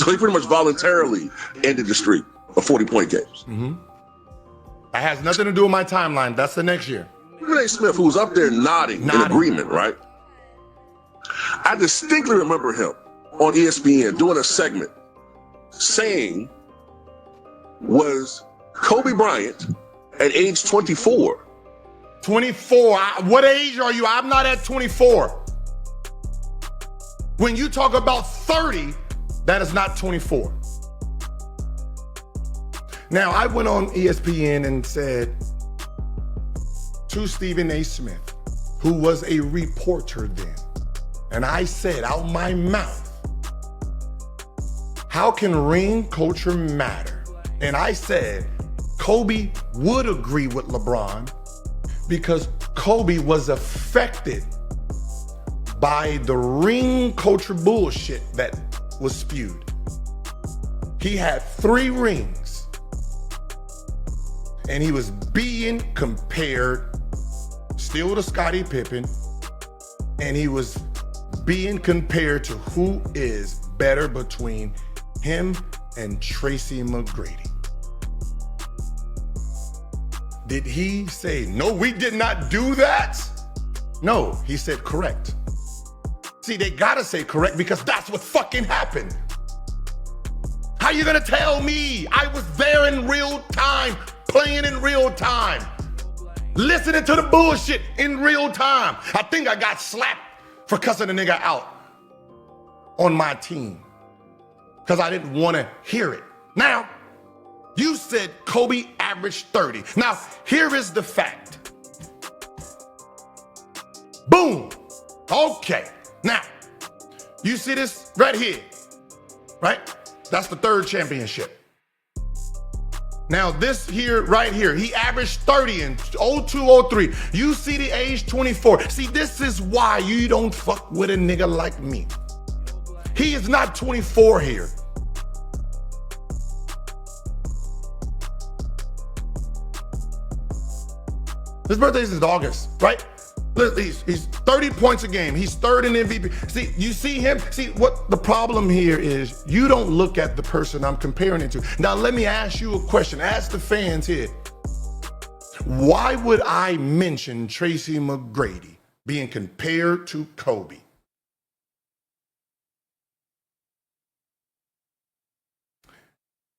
So he pretty much voluntarily ended the streak of 40-point games. That has nothing to do with my timeline. That's the next year. Stephen A. Smith, who was up there nodding in agreement, right? I distinctly remember him on ESPN doing a segment saying, was Kobe Bryant at age 24? 24. What age are you? I'm not at 24. When you talk about 30, that is not 24. Now, I went on ESPN and said to Stephen A. Smith, who was a reporter then, and I said out my mouth, how can ring culture matter? And I said, Kobe would agree with LeBron because Kobe was affected by the ring culture bullshit that was spewed. He had 3 rings and he was being compared still to Scottie Pippen, and he was being compared to who is better between him and Tracy McGrady. Did he say, no, we did not do that? No, he said correct. See, they gotta say correct because that's what fucking happened. How you gonna tell me? I was there in real time, playing in real time, listening to the bullshit in real time. I think I got slapped for cussing a nigga out on my team because I didn't want to hear it. Now, you said Kobe averaged 30. Now, here is the fact. Boom. Okay. Now, you see this right here, right? That's the 3rd championship. Now, this here, right here, he averaged 30 in 02-03. You see the age 24. See, this is why you don't fuck with a nigga like me. He is not 24 here. His birthday is in August, right? He's 30 points a game. He's 3rd in MVP. See, you see him? See, what the problem here is, you don't look at the person I'm comparing it to. Now, let me ask you a question. Ask the fans here. Why would I mention Tracy McGrady being compared to Kobe?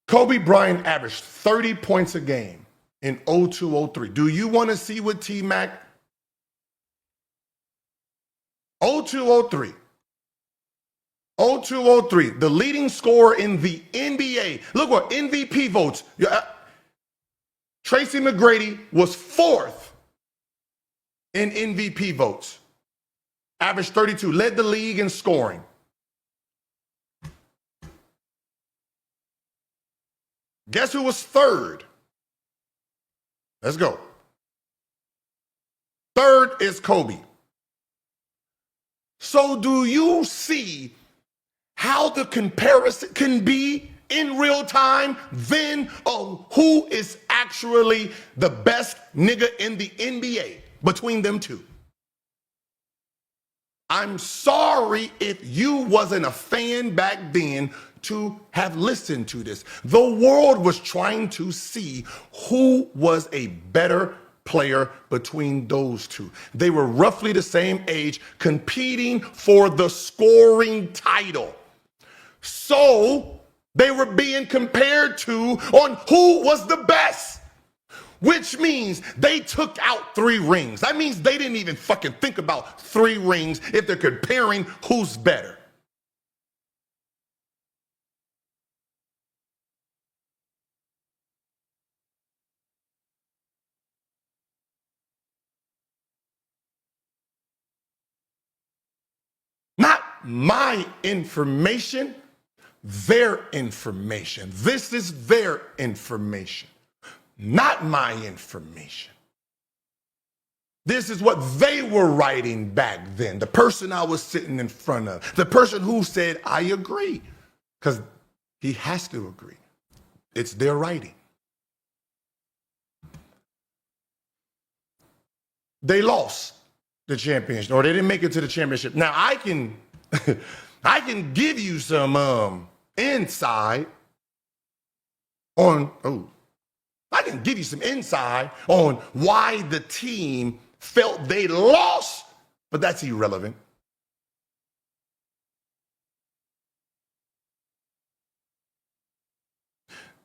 Kobe Bryant averaged 30 points a game in 02-03. Do you want to see what T-Mac 02-03. 02-03, the leading scorer in the NBA. Look what MVP votes. Tracy McGrady was 4th in MVP votes. Averaged 32, led the league in scoring. Guess who was 3rd? Let's go. 3rd is Kobe. So do you see how the comparison can be in real time then on who is actually the best nigga in the NBA between them two? I'm sorry if you wasn't a fan back then to have listened to this. The world was trying to see who was a better player between those two. They were roughly the same age, competing for the scoring title. So they were being compared to on who was the best, which means they took out 3 rings. That means they didn't even fucking think about 3 rings if they're comparing who's better. Not my information, their information. This is their information, not my information. This is what they were writing back then. The person I was sitting in front of, the person who said, I agree, because he has to agree. It's their writing. They lost the championship, or they didn't make it to the championship. Now I can give you some insight on, I can give you some insight on why the team felt they lost, but that's irrelevant.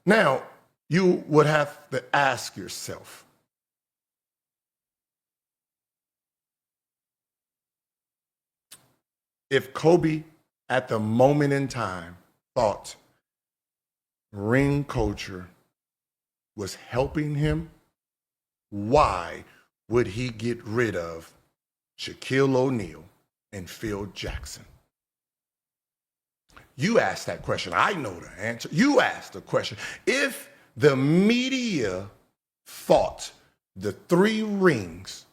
Now, you would have to ask yourself, if Kobe at the moment in time thought ring culture was helping him, why would he get rid of Shaquille O'Neal and Phil Jackson? You asked that question. I know the answer. You asked the question. If the media thought the 3 rings,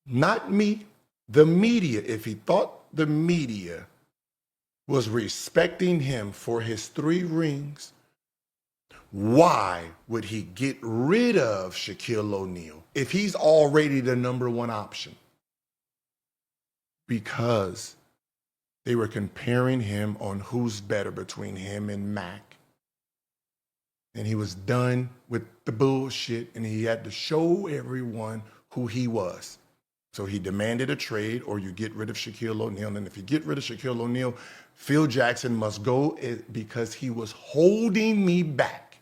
not me, the media, if he thought the media was respecting him for his 3 rings, why would he get rid of Shaquille O'Neal if he's already the #1 option? Because they were comparing him on who's better between him and Mac. And he was done with the bullshit, and he had to show everyone who he was. So he demanded a trade, or you get rid of Shaquille O'Neal. And if you get rid of Shaquille O'Neal, Phil Jackson must go because he was holding me back.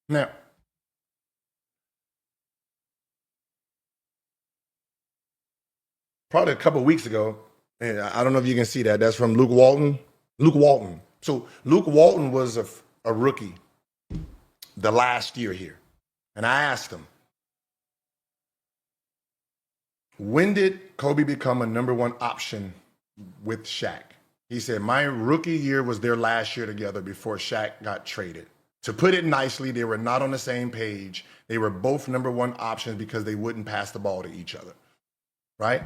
Now, probably a couple of weeks ago, and I don't know if you can see that. That's from Luke Walton. Luke Walton. So Luke Walton was a rookie the last year here. And I asked him, when did Kobe become a #1 option with Shaq? He said, my rookie year was their last year together before Shaq got traded. To put it nicely, they were not on the same page. They were both #1 options because they wouldn't pass the ball to each other, right?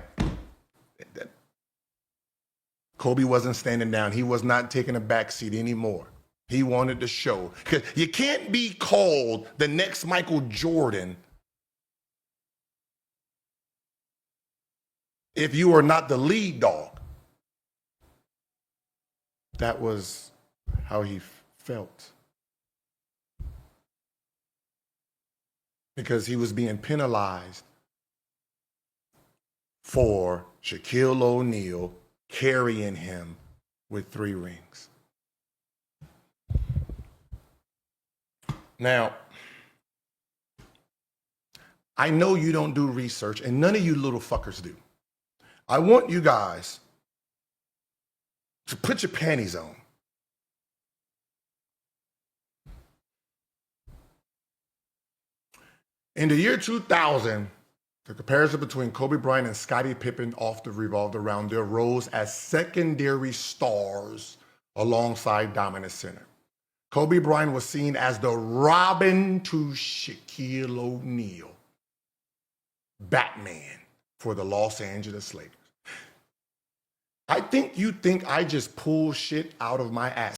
Kobe wasn't standing down. He was not taking a backseat anymore. He wanted to show. Because you can't be called the next Michael Jordan if you are not the lead dog. That was how he felt. Because he was being penalized for Shaquille O'Neal carrying him with 3 rings. Now, I know you don't do research, and none of you little fuckers do. I want you guys to put your panties on. In the year 2000, the comparison between Kobe Bryant and Scottie Pippen often revolved around their roles as secondary stars alongside dominant center. Kobe Bryant was seen as the Robin to Shaquille O'Neal, Batman for the Los Angeles Lakers. I think you think I just pull shit out of my ass.